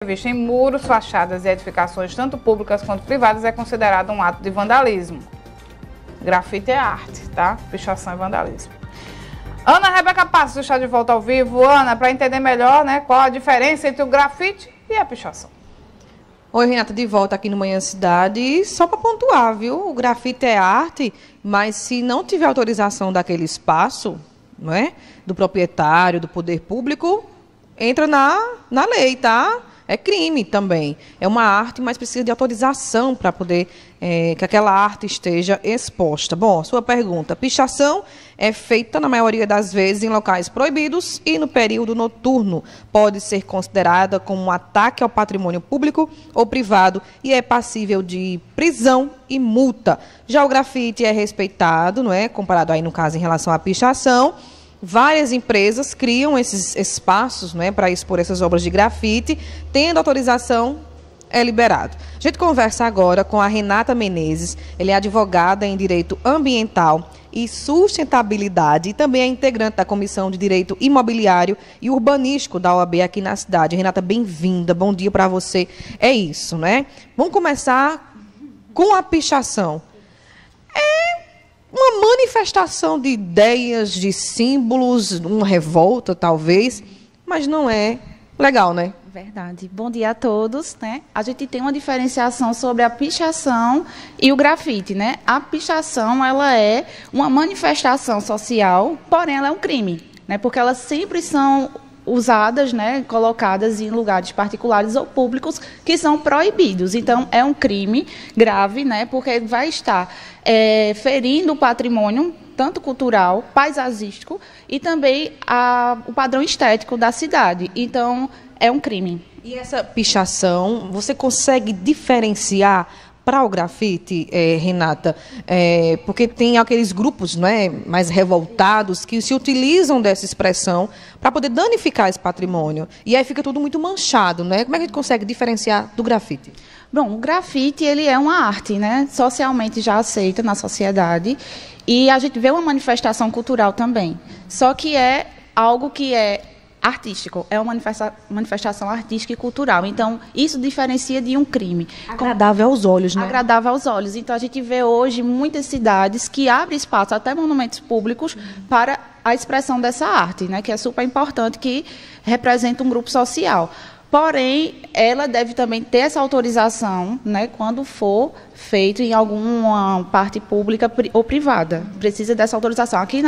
Visto em muros, fachadas e edificações, tanto públicas quanto privadas, é considerado um ato de vandalismo. Grafite é arte, tá? Pichação é vandalismo. Ana Rebeca Passos está de volta ao vivo. Ana, para entender melhor, né, qual a diferença entre o grafite e a pichação. Oi, Renata, de volta aqui no Manhã Cidade. E só para pontuar, viu? O grafite é arte, mas se não tiver autorização daquele espaço, não é? Do proprietário, do poder público, entra na lei, tá? É crime também. É uma arte, mas precisa de autorização para poder que aquela arte esteja exposta. Bom, sua pergunta. Pichação é feita, na maioria das vezes, em locais proibidos e no período noturno. Pode ser considerada como um ataque ao patrimônio público ou privado e é passível de prisão e multa. Já o grafite é respeitado, não é? Comparado aí, no caso, em relação à pichação. Várias empresas criam esses espaços, né, para expor essas obras de grafite, tendo autorização, é liberado. A gente conversa agora com a Renata Menezes, ela é advogada em Direito Ambiental e Sustentabilidade e também é integrante da Comissão de Direito Imobiliário e Urbanístico da OAB aqui na cidade. Renata, bem-vinda, bom dia para você. É isso, né? Vamos começar com a pichação. Uma manifestação de ideias, de símbolos, uma revolta, talvez, mas não é legal, né? Verdade. Bom dia a todos, né? A gente tem uma diferenciação sobre a pichação e o grafite, né? A pichação, ela é uma manifestação social, porém ela é um crime, né? Porque elas sempre são usadas, né, colocadas em lugares particulares ou públicos que são proibidos. Então, é um crime grave, né, porque vai estar ferindo o patrimônio, tanto cultural, paisagístico, e também o padrão estético da cidade. Então, é um crime. E essa pichação, você consegue diferenciar para o grafite, Renata, porque tem aqueles grupos, né, mais revoltados que se utilizam dessa expressão para poder danificar esse patrimônio. E aí fica tudo muito manchado, né? Como é que a gente consegue diferenciar do grafite? Bom, o grafite, ele é uma arte, né, socialmente já aceita na sociedade, e a gente vê uma manifestação cultural também. Só que é algo que é artístico, é uma manifestação artística e cultural. Então, isso diferencia de um crime. Agradável aos olhos, né? Agradável aos olhos. Então, a gente vê hoje muitas cidades que abrem espaço, até monumentos públicos, para a expressão dessa arte, né? Que é super importante, que representa um grupo social. Porém, ela deve também ter essa autorização, né, quando for feito em alguma parte pública ou privada. Precisa dessa autorização. Aqui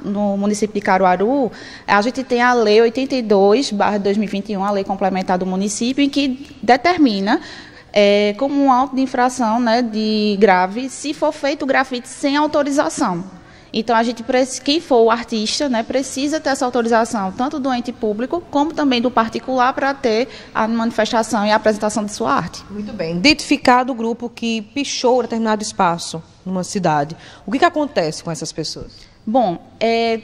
no município de Caruaru, a gente tem a Lei 82/2021, a Lei Complementar do município, em que determina como um auto de infração, né, de grave, se for feito o grafite sem autorização. Então, quem for o artista, né, precisa ter essa autorização, tanto do ente público, como também do particular, para ter a manifestação e a apresentação de sua arte. Muito bem. Identificado o grupo que pichou determinado espaço numa cidade, o que acontece com essas pessoas? Bom,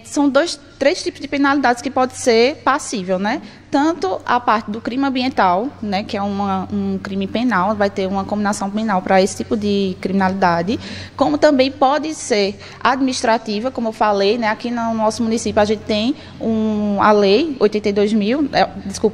são três tipos de penalidades que pode ser passível, né? Tanto a parte do crime ambiental, né, que é um crime penal, vai ter uma combinação penal para esse tipo de criminalidade, como também pode ser administrativa, como eu falei, né? Aqui no nosso município a gente tem a Lei 82.000,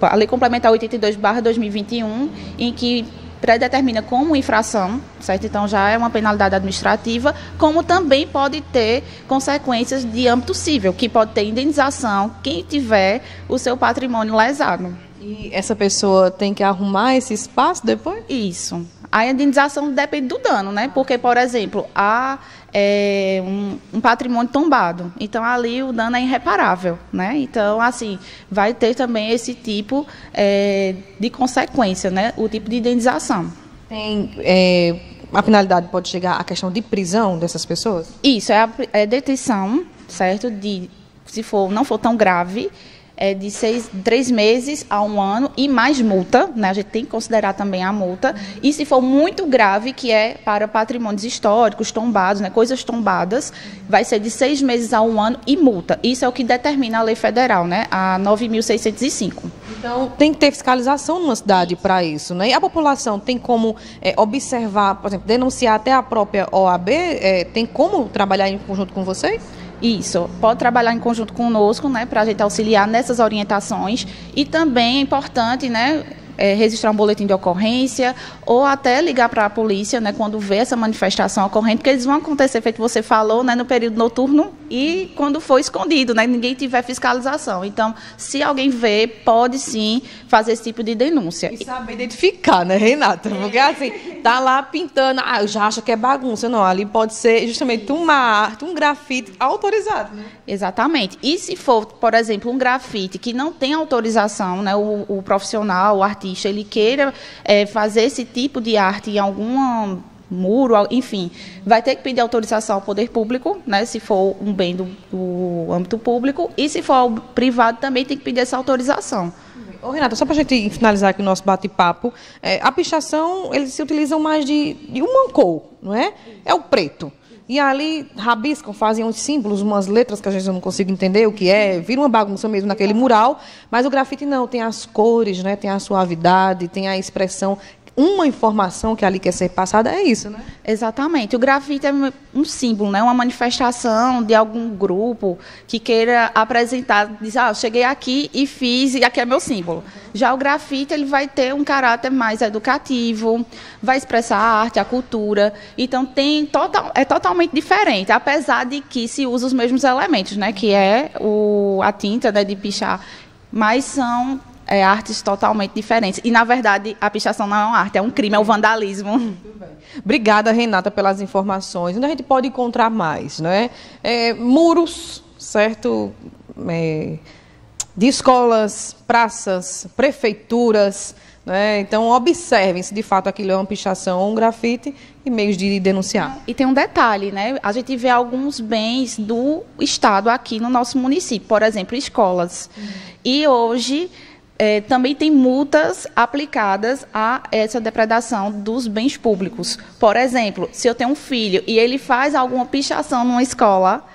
a Lei Complementar 82/2021, em que predetermina como infração, certo? Então já é uma penalidade administrativa, como também pode ter consequências de âmbito civil, que pode ter indenização quem tiver o seu patrimônio lesado. E essa pessoa tem que arrumar esse espaço depois? Isso. A indenização depende do dano, né? Porque, por exemplo, há um patrimônio tombado. Então, ali o dano é irreparável, né? Então, assim, vai ter também esse tipo de consequência, né? O tipo de indenização. A finalidade pode chegar à questão de prisão dessas pessoas? Isso, é detenção, certo? Se não for tão grave, de 3 meses a 1 ano e mais multa, né? A gente tem que considerar também a multa. E se for muito grave, que é para patrimônios históricos, tombados, né? Coisas tombadas, vai ser de 6 meses a 1 ano e multa. Isso é o que determina a lei federal, né? A 9.605. Então, tem que ter fiscalização numa cidade para isso, né? E a população tem como observar, por exemplo, denunciar até a própria OAB? Tem como trabalhar em conjunto com vocês? Isso, pode trabalhar em conjunto conosco, né, para a gente auxiliar nessas orientações. E também é importante, né, registrar um boletim de ocorrência ou até ligar para a polícia, né, quando vê essa manifestação ocorrendo, porque eles vão acontecer, feito você falou, né, no período noturno e quando for escondido, né, ninguém tiver fiscalização. Então, se alguém vê, pode sim fazer esse tipo de denúncia. E saber identificar, né, Renata? Porque assim, tá lá pintando, eu já acho que é bagunça. Não, ali pode ser justamente uma arte, um grafite autorizado, né? Exatamente. E se for, por exemplo, um grafite que não tem autorização, né, o profissional, o artista, ele queira fazer esse tipo de arte em algum muro, enfim, vai ter que pedir autorização ao poder público, né, se for um bem do âmbito público, e se for privado também tem que pedir essa autorização. Ô, Renata, só para a gente finalizar aqui o nosso bate-papo, a pichação, eles se utilizam mais de uma cor, não é? É o preto. E ali rabiscam, fazem uns símbolos, umas letras que às vezes eu não consigo entender o que é, vira uma bagunça mesmo naquele mural, mas o grafite não, tem as cores, né? Tem a suavidade, tem a expressão. Uma informação que ali quer ser passada é isso, né? Exatamente. O grafite é um símbolo, né? Uma manifestação de algum grupo que queira apresentar, dizer, eu cheguei aqui e fiz, e aqui é meu símbolo. Já o grafite, ele vai ter um caráter mais educativo, vai expressar a arte, a cultura. Então, é totalmente diferente, apesar de que se usa os mesmos elementos, né? Que é a tinta, né, de pichar, mas são artes totalmente diferentes. E, na verdade, a pichação não é uma arte, é um crime, é o vandalismo. Muito bem. Obrigada, Renata, pelas informações. Onde a gente pode encontrar mais, né? Muros, certo? De escolas, praças, prefeituras, né? Então, observem se de fato aquilo é uma pichação ou um grafite e meios de denunciar. E tem um detalhe, né? A gente vê alguns bens do Estado aqui no nosso município, por exemplo, escolas. E hoje também tem multas aplicadas a essa depredação dos bens públicos. Por exemplo, se eu tenho um filho e ele faz alguma pichação numa escola,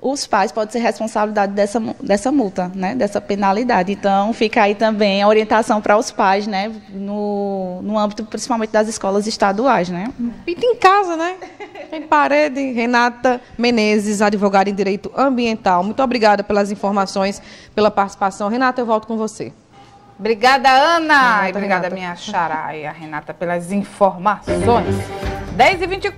os pais podem ser responsabilidade dessa multa, né? Dessa penalidade. Então, fica aí também a orientação para os pais, né? No âmbito, principalmente, das escolas estaduais, né? Pinta em casa, né? Tem parede. Renata Menezes, advogada em Direito Ambiental. Muito obrigada pelas informações, pela participação. Renata, eu volto com você. Obrigada, Ana. Renata, E obrigada, Renata. minha xará e a Renata, pelas informações. 10h24.